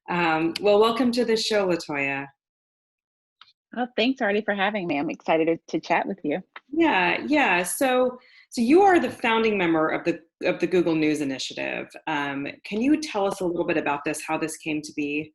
Well, welcome to the show, LaToya. Oh, thanks, Aarti, for having me. I'm excited to chat with you. Yeah. So you are the founding member of the Google News Initiative. Can you tell us a little bit about this, how this came to be?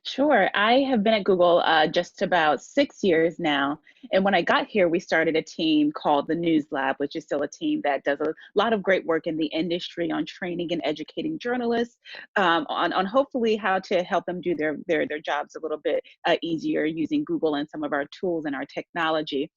Sure. I have been at Google just about 6 years now. And when I got here, we started a team called the News Lab, which is still a team that does a lot of great work in the industry on training and educating journalists on hopefully how to help them do their jobs a little bit easier using Google and some of our tools and our technology.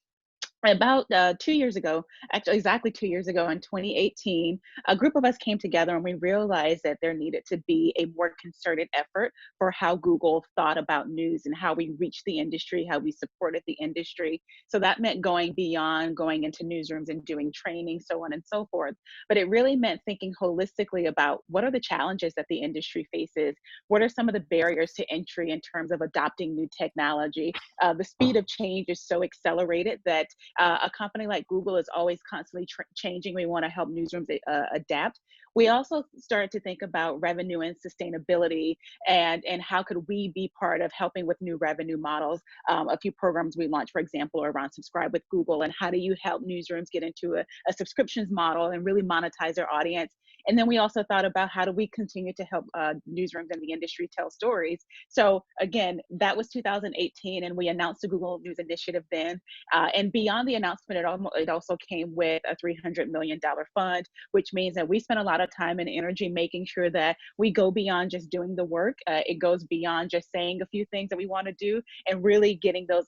About 2 years ago, actually exactly 2 years ago in 2018, a group of us came together and we realized that there needed to be a more concerted effort for how Google thought about news and how we reached the industry, how we supported the industry. So that meant going beyond going into newsrooms and doing training, so on and so forth. But it really meant thinking holistically about what are the challenges that the industry faces? What are some of the barriers to entry in terms of adopting new technology? The speed of change is so accelerated that a company like Google is always constantly changing. We want to help newsrooms adapt. We also started to think about revenue and sustainability and how could we be part of helping with new revenue models. A few programs we launched, for example, are around Subscribe with Google and how do you help newsrooms get into a subscriptions model and really monetize their audience. And then we also thought about how do we continue to help newsrooms in the industry tell stories. So again, that was 2018 and we announced the Google News Initiative then. And beyond the announcement, it also came with a $300 million fund, which means that we spend a lot of time and energy making sure that we go beyond just doing the work. It goes beyond just saying a few things that we want to do and really getting those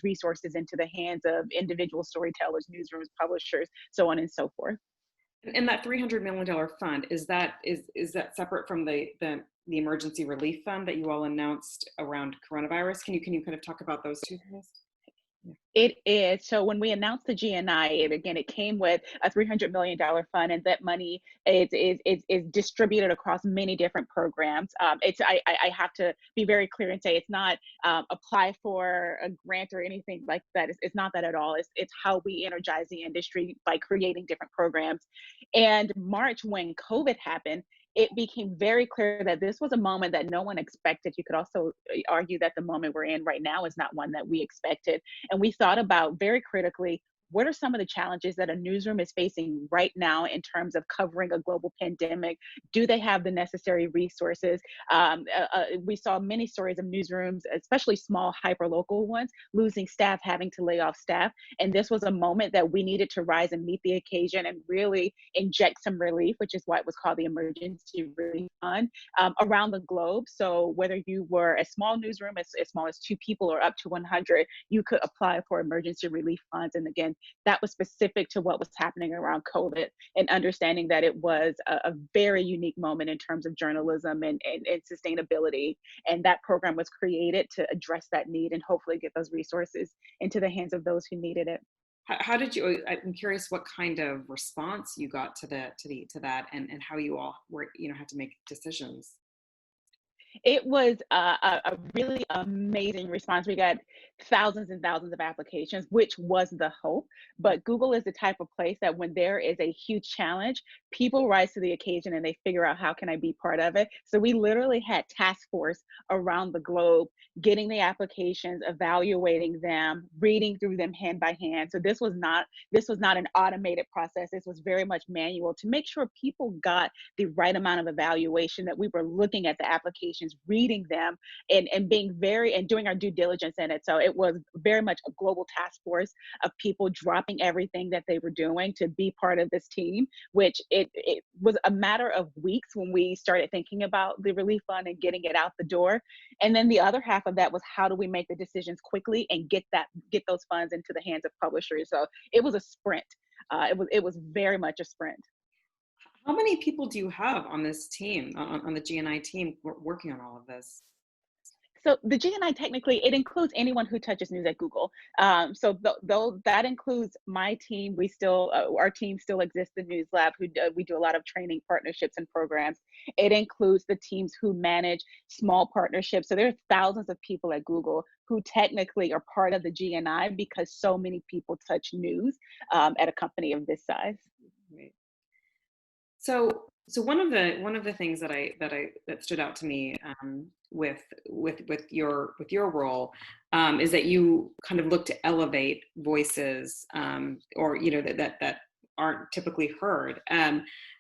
resources into the hands of individual storytellers, newsrooms, publishers, so on and so forth. And that $300 million fund, is that separate from the emergency relief fund that you all announced around coronavirus? Can you kind of talk about those two things? It is. So when we announced the GNI, it came with a $300 million fund, and that money is distributed across many different programs. I have to be very clear and say it's not apply for a grant or anything like that. It's not that at all. It's how we energize the industry by creating different programs. And March, when COVID happened, it became very clear that this was a moment that no one expected. You could also argue that the moment we're in right now is not one that we expected. And we thought about very critically, what are some of the challenges that a newsroom is facing right now in terms of covering a global pandemic? Do they have the necessary resources? We saw many stories of newsrooms, especially small hyperlocal ones, losing staff, having to lay off staff. And this was a moment that we needed to rise and meet the occasion and really inject some relief, which is why it was called the Emergency Relief Fund, around the globe. So whether you were a small newsroom, as small as 2 people or up to 100, you could apply for emergency relief funds. And again, that was specific to what was happening around COVID and understanding that it was a very unique moment in terms of journalism and sustainability. And that program was created to address that need and hopefully get those resources into the hands of those who needed it. How did you? I'm curious what kind of response you got to that, and how you all were had to make decisions. It was a really amazing response. We got thousands and thousands of applications, which was the hope. But Google is the type of place that when there is a huge challenge, people rise to the occasion and they figure out how can I be part of it. So we literally had task force around the globe getting the applications, evaluating them, reading through them hand by hand. So this was not an automated process. This was very much manual to make sure people got the right amount of evaluation, that we were looking at the applications, reading them and being and doing our due diligence in it. So it was very much a global task force of people dropping everything that they were doing to be part of this team, which it was a matter of weeks when we started thinking about the relief fund and getting it out the door. And then the other half of that was how do we make the decisions quickly and get those funds into the hands of publishers. So it was a sprint. It was very much a sprint. How many people do you have on this team, on the GNI team, working on all of this? So the GNI technically, it includes anyone who touches news at Google. So though that includes my team, our team still exists, the News Lab, we do a lot of training, partnerships, and programs. It includes the teams who manage small partnerships. So there are thousands of people at Google who technically are part of the GNI because so many people touch news at a company of this size. Right. So So one of the things that stood out to me with your role is that you kind of look to elevate voices, or that aren't typically heard.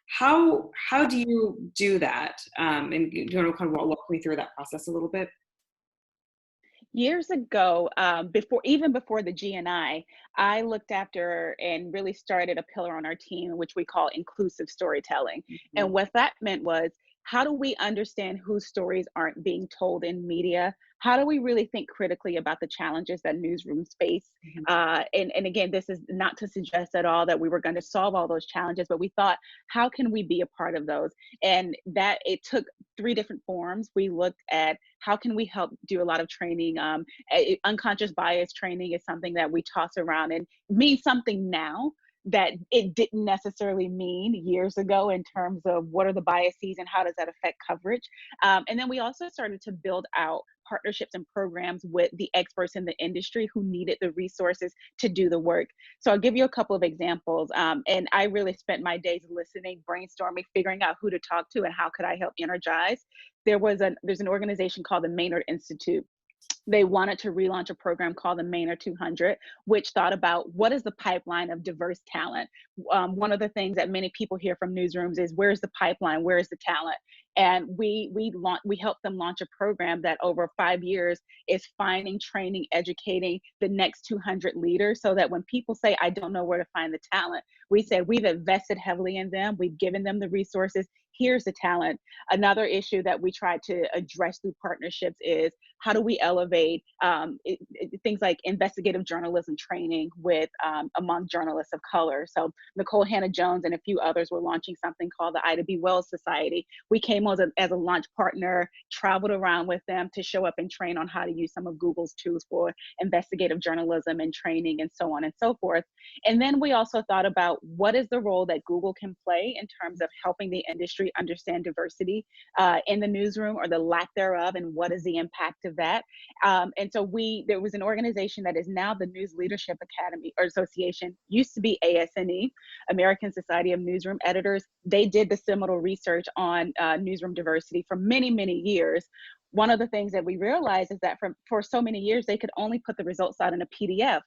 How do you do that? And do you want to kind of walk me through that process a little bit? Years ago, before the GNI, I looked after and really started a pillar on our team, which we call inclusive storytelling. And Mhm. what that meant was, how do we understand whose stories aren't being told in media? How do we really think critically about the challenges that newsrooms face? Mhm. And again, this is not to suggest at all that we were going to solve all those challenges, but we thought, how can we be a part of those? And that it took three different forms. We looked at how can we help do a lot of training. Unconscious bias training is something that we toss around and means something now that it didn't necessarily mean years ago in terms of what are the biases and how does that affect coverage. And then we also started to build out partnerships and programs with the experts in the industry who needed the resources to do the work. So I'll give you a couple of examples. And I really spent my days listening, brainstorming, figuring out who to talk to and how could I help energize. There's an organization called the Maynard Institute. They wanted to relaunch a program called the Maynard 200, which thought about what is the pipeline of diverse talent. One of the things that many people hear from newsrooms is, where's the pipeline? Where's the talent? And we helped them launch a program that over 5 years is finding, training, educating the next 200 leaders, so that when people say, I don't know where to find the talent, we said we've invested heavily in them. We've given them the resources. Here's the talent. Another issue that we try to address through partnerships is, how do we elevate things like investigative journalism training with among journalists of color? So Nicole Hannah-Jones and a few others were launching something called the Ida B. Wells Society. We came as a launch partner, traveled around with them to show up and train on how to use some of Google's tools for investigative journalism and training and so on and so forth. And then we also thought about, what is the role that Google can play in terms of helping the industry understand diversity in the newsroom, or the lack thereof, and what is the impact of that. And so there was an organization that is now the News Leadership Academy or Association, used to be ASNE, American Society of Newsroom Editors. They did the seminal research on newsroom diversity for many, many years. One of the things that we realized is that for so many years, they could only put the results out in a PDF.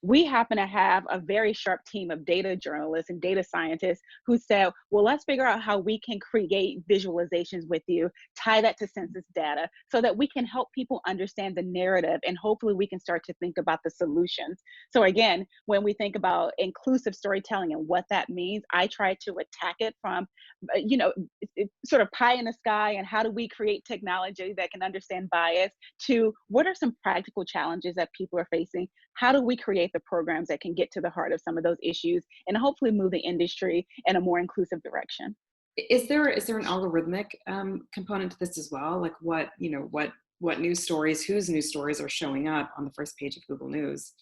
We happen to have a very sharp team of data journalists and data scientists who said, well, let's figure out how we can create visualizations with you, tie that to census data, so that we can help people understand the narrative, and hopefully we can start to think about the solutions. So again, when we think about inclusive storytelling and what that means, I try to attack it from, sort of pie in the sky, and how do we create technology that can understand bias, to what are some practical challenges that people are facing? How do we create the programs that can get to the heart of some of those issues and hopefully move the industry in a more inclusive direction? Is there an algorithmic component to this as well? Like what news stories, whose news stories are showing up on the first page of Google News?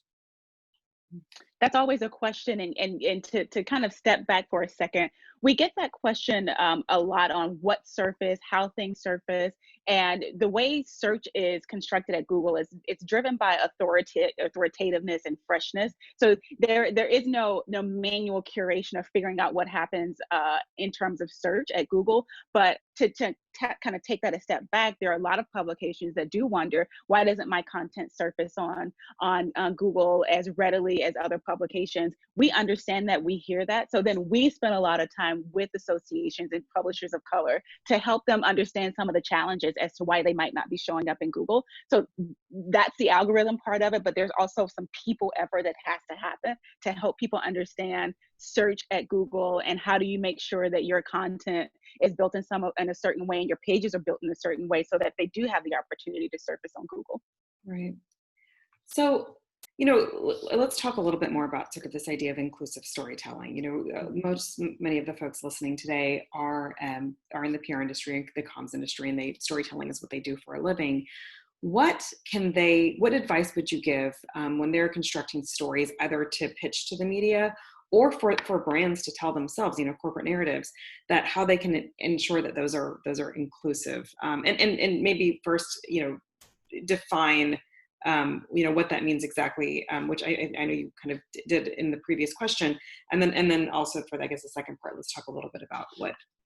That's always a question. And to kind of step back for a second, we get that question a lot on what surface, how things surface. And the way search is constructed at Google is, it's driven by authoritativeness and freshness. So there is no manual curation of figuring out what happens in terms of search at Google. But to kind of take that a step back, there are a lot of publications that do wonder, why doesn't my content surface on Google as readily as other publications? We understand that, we hear that. So then we spend a lot of time with associations and publishers of color to help them understand some of the challenges as to why they might not be showing up in Google. So that's the algorithm part of it, but there's also some people effort that has to happen to help people understand search at Google, and how do you make sure that your content is built in a certain way, and your pages are built in a certain way, so that they do have the opportunity to surface on Google. Right. So, let's talk a little bit more about sort of this idea of inclusive storytelling. Many of the folks listening today are in the PR industry, the comms industry, and storytelling is what they do for a living. What advice would you give when they're constructing stories, either to pitch to the media or for brands to tell themselves, corporate narratives, that how they can ensure that those are inclusive, and maybe first, define what that means exactly, which I know you kind of did in the previous question, and then also for, I guess, the second part, let's talk a little bit about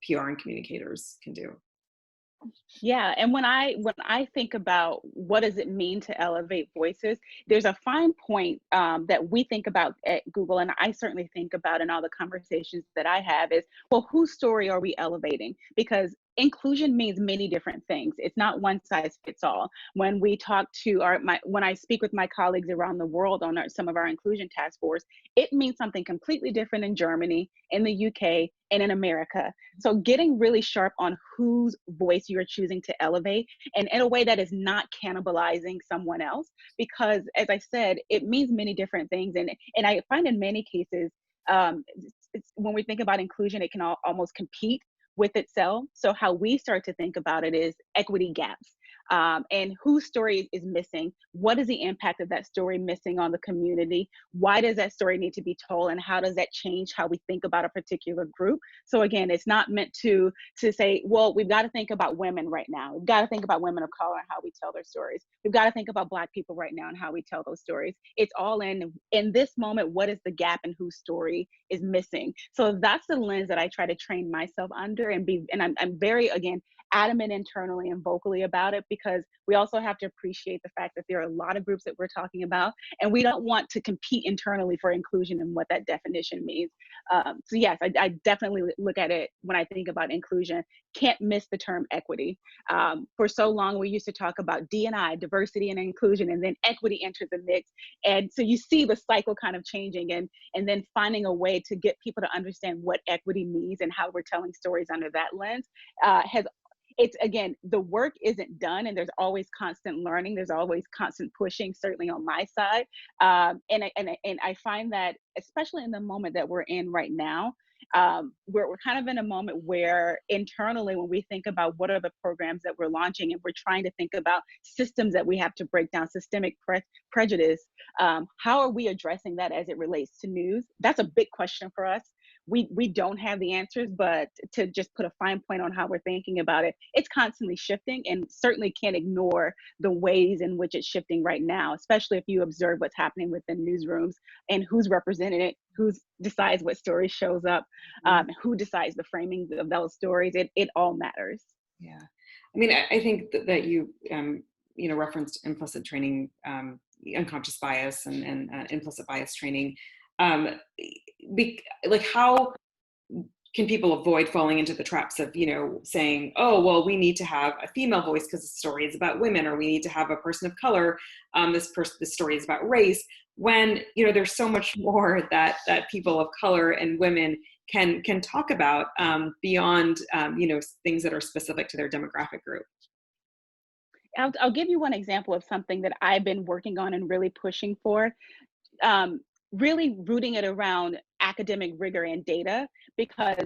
PR and communicators can do. Yeah, and when I think about what does it mean to elevate voices, there's a fine point that we think about at Google, and I certainly think about in all the conversations that I have is, well, whose story are we elevating? Because inclusion means many different things. It's not one size fits all. When we talk to when I speak with my colleagues around the world on some of our inclusion task force, it means something completely different in Germany, in the UK, and in America. So getting really sharp on whose voice you're choosing to elevate, and in a way that is not cannibalizing someone else, because as I said, it means many different things. And I find in many cases, when we think about inclusion, it can almost compete with itself. So how we start to think about it is equity gaps. And whose story is missing? What is the impact of that story missing on the community? Why does that story need to be told? And how does that change how we think about a particular group? So again, it's not meant to say, well, we've got to think about women right now. We've got to think about women of color and how we tell their stories. We've got to think about Black people right now and how we tell those stories. It's all in this moment, what is the gap and whose story is missing? So that's the lens that I try to train myself under, and I'm very, again, adamant internally and vocally about it, because we also have to appreciate the fact that there are a lot of groups that we're talking about, and we don't want to compete internally for inclusion and what that definition means. So yes, I definitely look at it when I think about inclusion. Can't miss the term equity. For so long, we used to talk about D&I, diversity and inclusion, and then equity entered the mix. And so you see the cycle kind of changing, and then finding a way to get people to understand what equity means and how we're telling stories under that lens it's, again, the work isn't done, and there's always constant learning. There's always constant pushing, certainly on my side. And I find that, especially in the moment that we're in right now, we're kind of in a moment where internally, when we think about what are the programs that we're launching, and we're trying to think about systems that we have to break down, systemic prejudice, how are we addressing that as it relates to news? That's a big question for us. We don't have the answers, but to just put a fine point on how we're thinking about it, it's constantly shifting, and certainly can't ignore the ways in which it's shifting right now, especially if you observe what's happening within newsrooms and who's represented it, who decides what story shows up, who decides the framing of those stories. It all matters. Yeah. I mean, I think that you, referenced implicit training, unconscious bias and implicit bias training. How can people avoid falling into the traps of, saying, oh, well, we need to have a female voice because the story is about women, or we need to have a person of color. This story is about race, when, there's so much more that people of color and women can talk about beyond, things that are specific to their demographic group. I'll give you one example of something that I've been working on and really pushing for. Really rooting it around academic rigor and data, because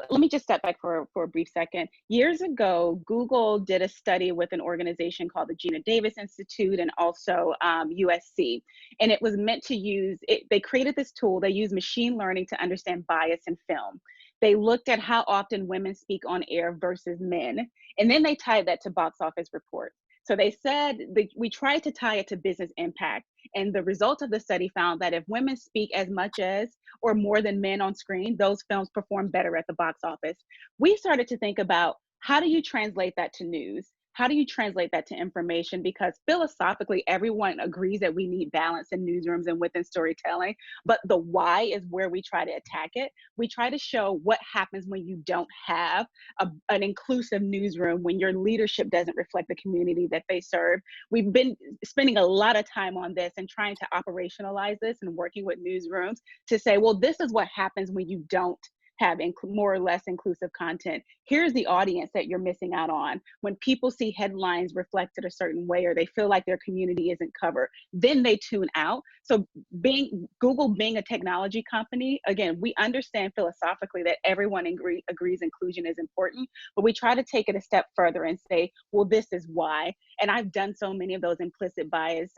let me just step back for a brief second. Years ago, Google did a study with an organization called the Gina Davis Institute, and also USC. And it was meant to they created this tool. They used machine learning to understand bias in film. They looked at how often women speak on air versus men, and then they tied that to box office reports. So they said we tried to tie it to business impact. And the result of the study found that if women speak as much as or more than men on screen, those films perform better at the box office. We started to think about, how do you translate that to news? How do you translate that to information? Because philosophically, everyone agrees that we need balance in newsrooms and within storytelling, but the why is where we try to attack it. We try to show what happens when you don't have an inclusive newsroom, when your leadership doesn't reflect the community that they serve. We've been spending a lot of time on this and trying to operationalize this and working with newsrooms to say, well, this is what happens when you don't have more or less inclusive content. Here's the audience that you're missing out on. When people see headlines reflected a certain way, or they feel like their community isn't covered, then they tune out. So Google being a technology company, again, we understand philosophically that everyone agrees inclusion is important, but we try to take it a step further and say, well, this is why. And I've done so many of those implicit bias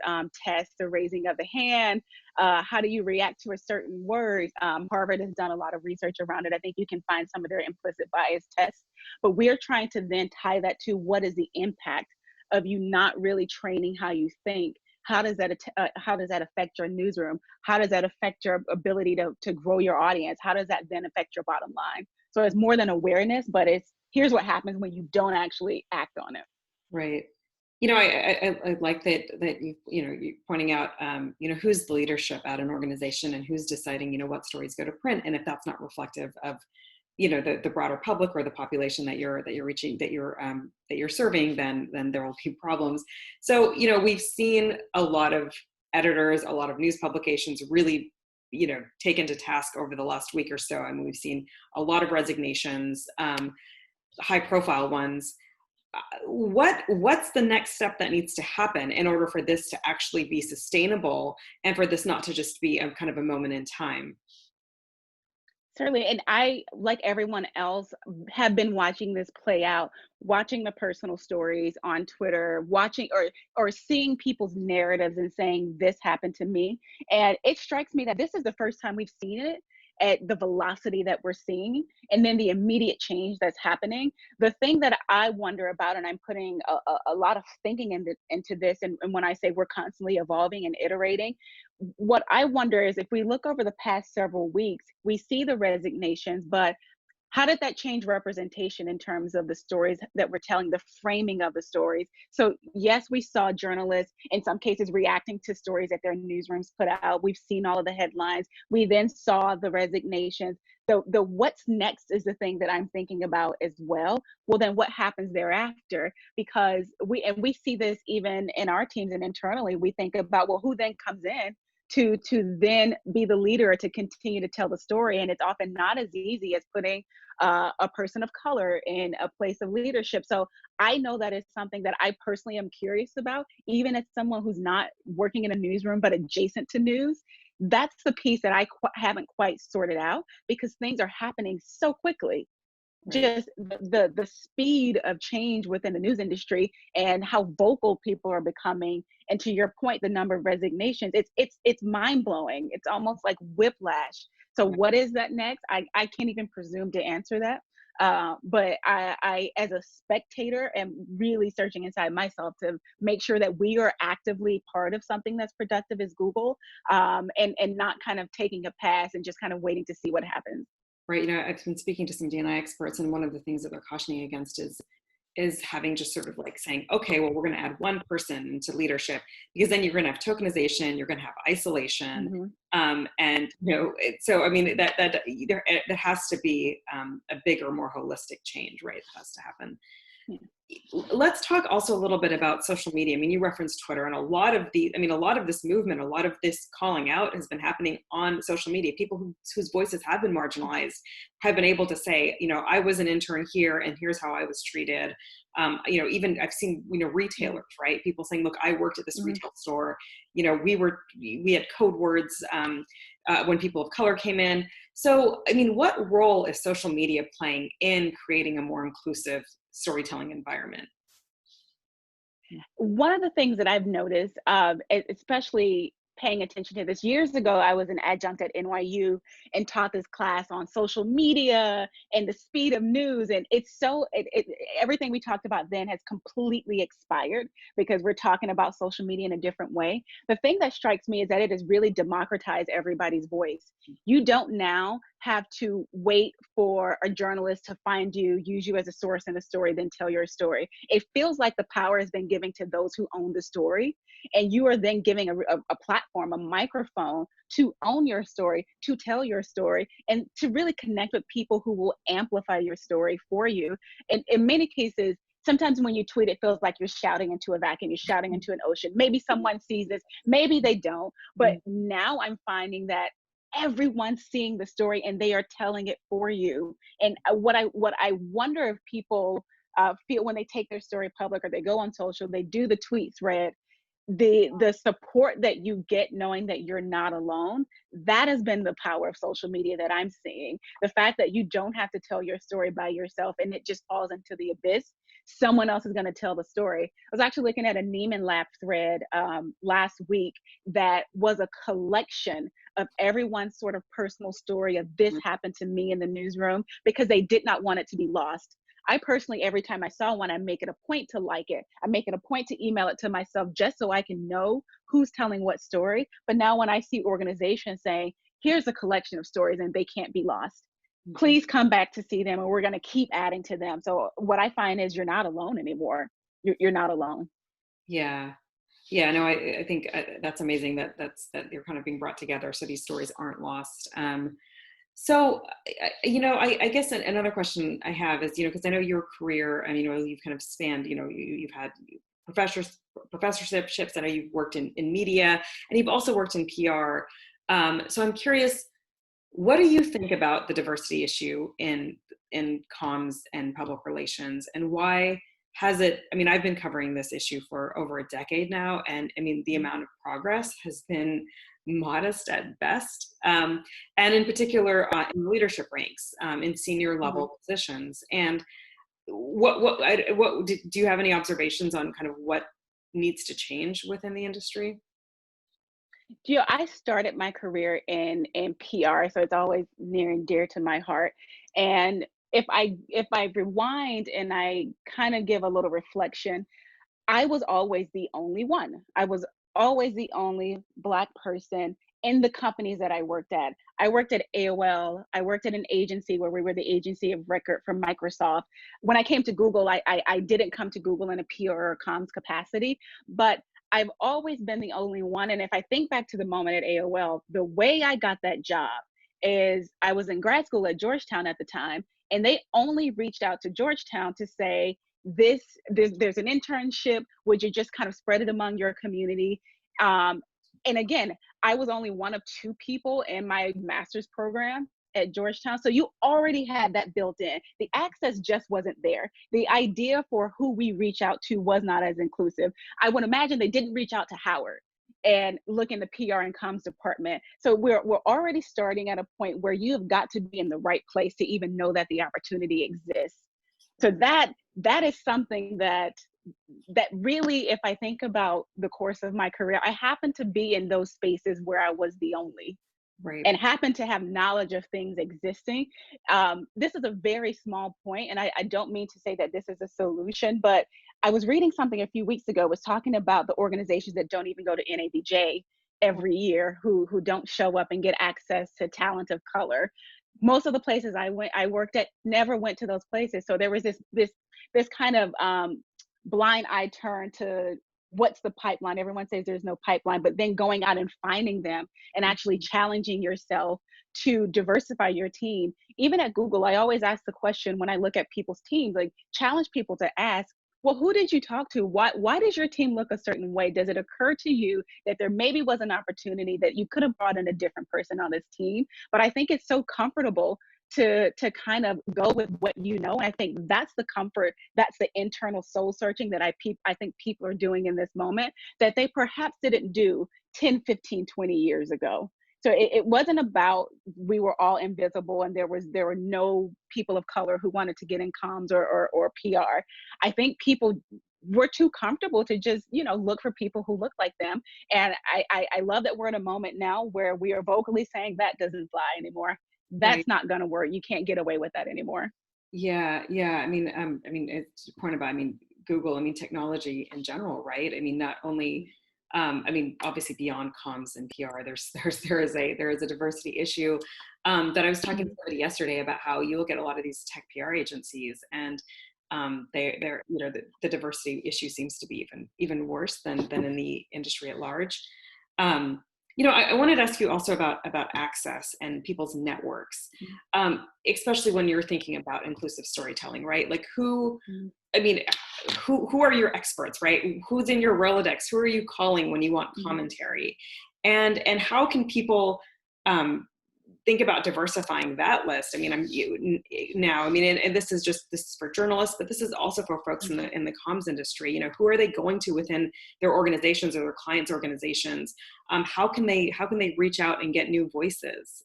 tests, the raising of the hand, how do you react to a certain word? Harvard has done a lot of research around it. I think you can find some of their implicit bias tests, but we're trying to then tie that to what is the impact of you not really training how you think. How does that affect your newsroom? How does that affect your ability to grow your audience? How does that then affect your bottom line? So it's more than awareness, but it's here's what happens when you don't actually act on it. Right. I like that you pointing out, who's the leadership at an organization and who's deciding, what stories go to print. And if that's not reflective of, the broader public or the population that you're reaching, that you're serving, then there will be problems. So, we've seen a lot of editors, a lot of news publications really, taken to task over the last week or so. I mean, we've seen a lot of resignations, high profile ones. What's the next step that needs to happen in order for this to actually be sustainable and for this not to just be a kind of a moment in time? Certainly. And I, like everyone else, have been watching this play out, watching the personal stories on Twitter, watching or seeing people's narratives and saying, this happened to me. And it strikes me that this is the first time we've seen it at the velocity that we're seeing, and then the immediate change that's happening. The thing that I wonder about, and I'm putting a lot of thinking into this, and when I say we're constantly evolving and iterating, what I wonder is if we look over the past several weeks, we see the resignations, but how did that change representation in terms of the stories that we're telling, the framing of the stories? So yes, we saw journalists in some cases reacting to stories that their newsrooms put out. We've seen all of the headlines. We then saw the resignations. The what's next is the thing that I'm thinking about as well. Well, then what happens thereafter? Because we see this even in our teams and internally, we think about, well, who then comes in to then be the leader to continue to tell the story. And it's often not as easy as putting a person of color in a place of leadership. So I know that is something that I personally am curious about, even as someone who's not working in a newsroom, but adjacent to news. That's the piece that I haven't quite sorted out, because things are happening so quickly. Right. Just the speed of change within the news industry and how vocal people are becoming, and to your point, the number of resignations, it's mind-blowing. It's almost like whiplash. So what is that next? I can't even presume to answer that. But I as a spectator am really searching inside myself to make sure that we are actively part of something that's productive as Google, and not kind of taking a pass and just kind of waiting to see what happens. Right. I've been speaking to some D&I experts, and one of the things that they're cautioning against is having just sort of like saying, okay, well, we're going to add one person into leadership, because then you're going to have tokenization, you're going to have isolation, and so I mean that has to be a bigger, more holistic change, right? It has to happen. Yeah. Let's talk also a little bit about social media. I mean, you referenced Twitter, and a lot of this movement, a lot of this calling out has been happening on social media. People whose voices have been marginalized have been able to say, I was an intern here, and here's how I was treated. Even I've seen, retailers, right? People saying, look, I worked at this retail store. We had code words when people of color came in. So, I mean, what role is social media playing in creating a more inclusive storytelling environment? One of the things that I've noticed, especially paying attention to this, years ago, I was an adjunct at NYU and taught this class on social media and the speed of news. And everything we talked about then has completely expired, because we're talking about social media in a different way. The thing that strikes me is that it has really democratized everybody's voice. You don't now have to wait for a journalist to find you, use you as a source in a story, then tell your story. It feels like the power has been given to those who own the story, and you are then giving a platform, a microphone to own your story, to tell your story, and to really connect with people who will amplify your story for you. And in many cases, sometimes when you tweet, it feels like you're shouting into a vacuum, you're shouting into an ocean. Maybe someone sees this, maybe they don't. But now I'm finding that everyone's seeing the story and they are telling it for you. And what I wonder if people feel when they take their story public, or they go on social, they do the tweet thread, the support that you get knowing that you're not alone, that has been the power of social media that I'm seeing. The fact that you don't have to tell your story by yourself and it just falls into the abyss. Someone else is going to tell the story. I was actually looking at a Neiman Lab thread last week that was a collection of everyone's sort of personal story of this happened to me in the newsroom, because they did not want it to be lost. I personally, every time I saw one, I make it a point to like it. I make it a point to email it to myself just so I can know who's telling what story. But now when I see organizations saying, here's a collection of stories and they can't be lost, Mhm. Please come back to see them, and we're going to keep adding to them. So what I find is you're not alone anymore. You're not alone. Yeah. Yeah, no, I think that's amazing that they're kind of being brought together so these stories aren't lost. So, I guess another question I have is, because I know your career, I mean, you've kind of spanned, you've had professorships. I know you've worked in media, and you've also worked in PR. So I'm curious, what do you think about the diversity issue in comms and public relations, and why has it? I mean, I've been covering this issue for over a decade now, and I mean, the amount of progress has been modest at best, and in particular in leadership ranks, in senior Mhm. level positions. And do you have any observations on kind of what needs to change within the industry? I started my career in PR, so it's always near and dear to my heart. And if I rewind and I kind of give a little reflection, I was always the only one. I was always the only Black person in the companies that I worked at. I worked at AOL. I worked at an agency where we were the agency of record for Microsoft. When I came to Google, I didn't come to Google in a PR or comms capacity, but I've always been the only one. And if I think back to the moment at AOL, the way I got that job is I was in grad school at Georgetown at the time, and they only reached out to Georgetown to say, there's an internship, would you just kind of spread it among your community? And again, I was only one of two people in my master's program at Georgetown, so you already had that built in. The access just wasn't there. The idea for who we reach out to was not as inclusive. I would imagine they didn't reach out to Howard and look in the PR and comms department. So we're already starting at a point where you've got to be in the right place to even know that the opportunity exists. So that is something that really, if I think about the course of my career, I happen to be in those spaces where I was the only Right. and happen to have knowledge of things existing. This is a very small point, and I don't mean to say that this is a solution, but I was reading something a few weeks ago, was talking about the organizations that don't even go to NABJ every year, who don't show up and get access to talent of color. Most of the places I worked at never went to those places. So there was this kind of blind eye turn to what's the pipeline. Everyone says there's no pipeline, but then going out and finding them and actually challenging yourself to diversify your team. Even at Google, I always ask the question when I look at people's teams, like challenge people to ask, well, who did you talk to? Why does your team look a certain way? Does it occur to you that there maybe was an opportunity that you could have brought in a different person on this team? But I think it's so comfortable to kind of go with what you know. And I think that's the comfort, that's the internal soul searching that I think people are doing in this moment that they perhaps didn't do 10, 15, 20 years ago. So it wasn't about we were all invisible and there were no people of color who wanted to get in comms or PR. I think people were too comfortable to just look for people who look like them. And I love that we're in a moment now where we are vocally saying that doesn't fly anymore. Right. That's not going to work. You can't get away with that anymore. Yeah, yeah. I mean, it's a point about, I mean, Google, I mean, technology in general, right? I mean, not only, I mean, obviously beyond comms and PR, there is a diversity issue. That I was talking to Mhm. somebody yesterday about how you look at a lot of these tech PR agencies, and they're the diversity issue seems to be even worse than in the industry at large. Um, I wanted to ask you also about access and people's networks, especially when you're thinking about inclusive storytelling, right? Like Mhm. I mean, who are your experts, right? Who's in your Rolodex? Who are you calling when you want Mhm. commentary? And how can people um, think about diversifying that list? I mean, now. I mean, and this is for journalists, but this is also for folks in Mhm. the comms industry. Who are they going to within their organizations or their clients' organizations? How can they reach out and get new voices,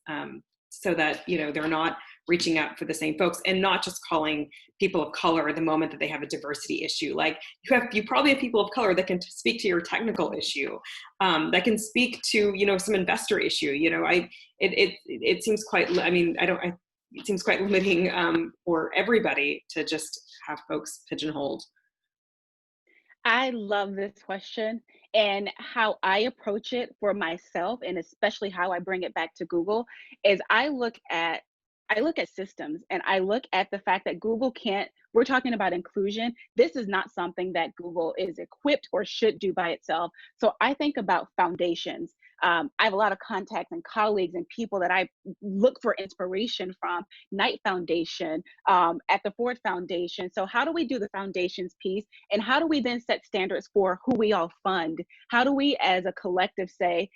so that they're not reaching out for the same folks and not just calling people of color the moment that they have a diversity issue. Like you probably have people of color that can speak to your technical issue, that can speak to some investor issue. It seems quite, I mean, it seems quite limiting, for everybody to just have folks pigeonholed. I love this question, and how I approach it for myself, and especially how I bring it back to Google, is I look at I look at systems and I look at the fact that Google can't, we're talking about inclusion. This is not something that Google is equipped or should do by itself. So I think about foundations. I have a lot of contacts and colleagues and people that I look for inspiration from. Knight Foundation, at the Ford Foundation. So how do we do the foundations piece? And how do we then set standards for who we all fund? How do we as a collective say,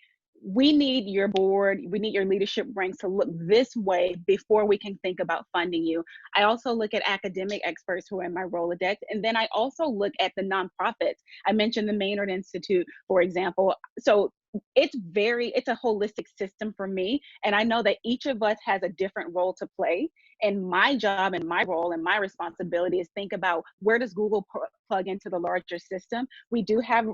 we need your board, we need your leadership ranks to look this way before we can think about funding you. I also look at academic experts who are in my Rolodex, and then I also look at the nonprofits. I mentioned the Maynard Institute, for example. So it's a holistic system for me, and I know that each of us has a different role to play, and my job and my role and my responsibility is think about where does Google plug into the larger system. We do have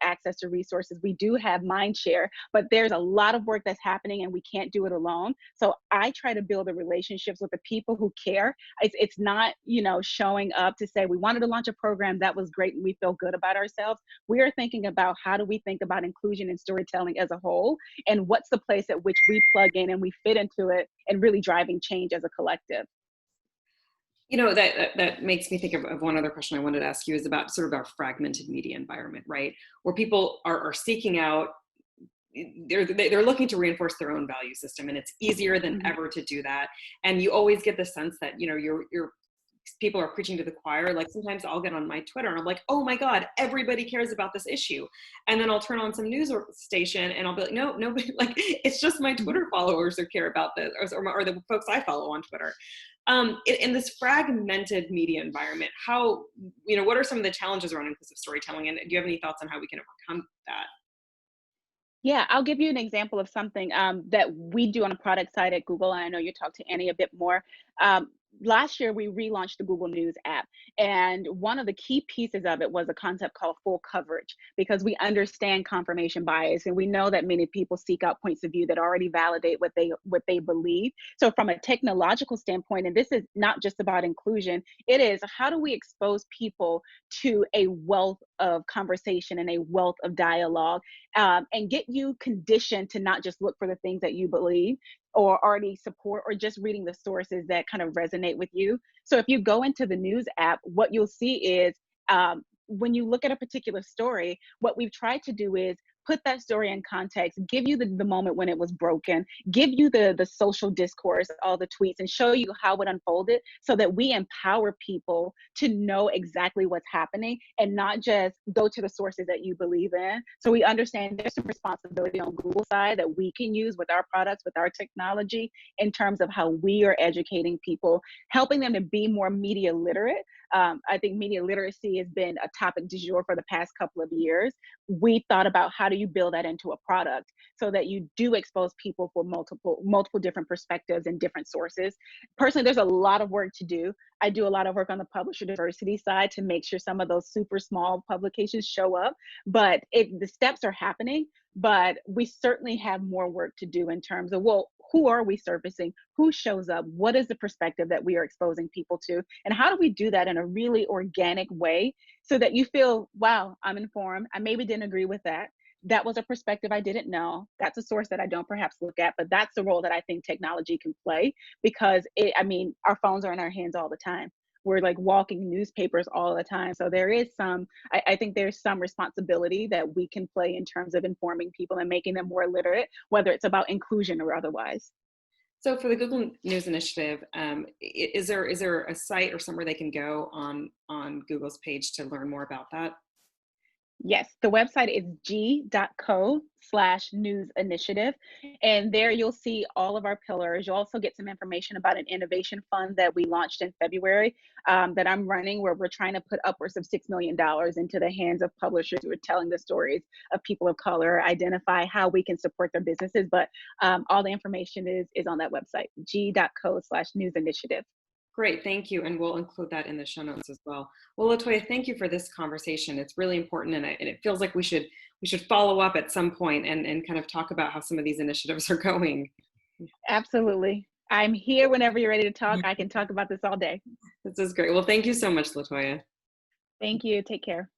access to resources, we do have mind share, but there's a lot of work that's happening and we can't do it alone. So I try to build the relationships with the people who care. It's not, showing up to say we wanted to launch a program that was great and we feel good about ourselves. We are thinking about how do we think about inclusion and storytelling as a whole, and what's the place at which we plug in and we fit into it and really driving change as a collective. That makes me think of one other question I wanted to ask you is about sort of our fragmented media environment, right? Where people are seeking out, they're looking to reinforce their own value system, and it's easier than ever to do that. And you always get the sense that, your people are preaching to the choir. Like sometimes I'll get on my Twitter and I'm like, oh my God, everybody cares about this issue. And then I'll turn on some news station and I'll be like, no, nobody, like it's just my Twitter followers who care about this, or the folks I follow on Twitter. In this fragmented media environment, what are some of the challenges around inclusive storytelling? And do you have any thoughts on how we can overcome that? Yeah, I'll give you an example of something that we do on a product side at Google, and I know you talked to Annie a bit more. Last year, we relaunched the Google News app, and one of the key pieces of it was a concept called full coverage, because we understand confirmation bias, and we know that many people seek out points of view that already validate what they believe. So from a technological standpoint, and this is not just about inclusion, it is how do we expose people to a wealth of conversation and a wealth of dialogue, and get you conditioned to not just look for the things that you believe or already support, or just reading the sources that kind of resonate with you. So if you go into the news app, what you'll see is when you look at a particular story, what we've tried to do is put that story in context, give you the moment when it was broken, give you the social discourse, all the tweets, and show you how it unfolded so that we empower people to know exactly what's happening and not just go to the sources that you believe in. So we understand there's some responsibility on Google side that we can use with our products, with our technology, in terms of how we are educating people, helping them to be more media literate. I think media literacy has been a topic du jour for the past couple of years. We thought about how do you build that into a product so that you do expose people for multiple different perspectives and different sources. Personally, there's a lot of work to do. I do a lot of work on the publisher diversity side to make sure some of those super small publications show up, but the steps are happening. But we certainly have more work to do in terms of, well, who are we surfacing? Who shows up? What is the perspective that we are exposing people to? And how do we do that in a really organic way so that you feel, wow, I'm informed. I maybe didn't agree with that. That was a perspective I didn't know. That's a source that I don't perhaps look at, but that's the role that I think technology can play, because our phones are in our hands all the time. We're like walking newspapers all the time. So there is I think there's some responsibility that we can play in terms of informing people and making them more literate, whether it's about inclusion or otherwise. So for the Google News Initiative, is there a site or somewhere they can go on Google's page to learn more about that? Yes, the website is g.co/news initiative. And there you'll see all of our pillars. You'll also get some information about an innovation fund that we launched in February that I'm running, where we're trying to put upwards of $6 million into the hands of publishers who are telling the stories of people of color, identify how we can support their businesses. But all the information is on that website, g.co/news initiative. Great, thank you. And we'll include that in the show notes as well. Well, LaToya, thank you for this conversation. It's really important, and it feels like we should follow up at some point and kind of talk about how some of these initiatives are going. Absolutely. I'm here whenever you're ready to talk. I can talk about this all day. This is great. Well, thank you so much, LaToya. Thank you. Take care.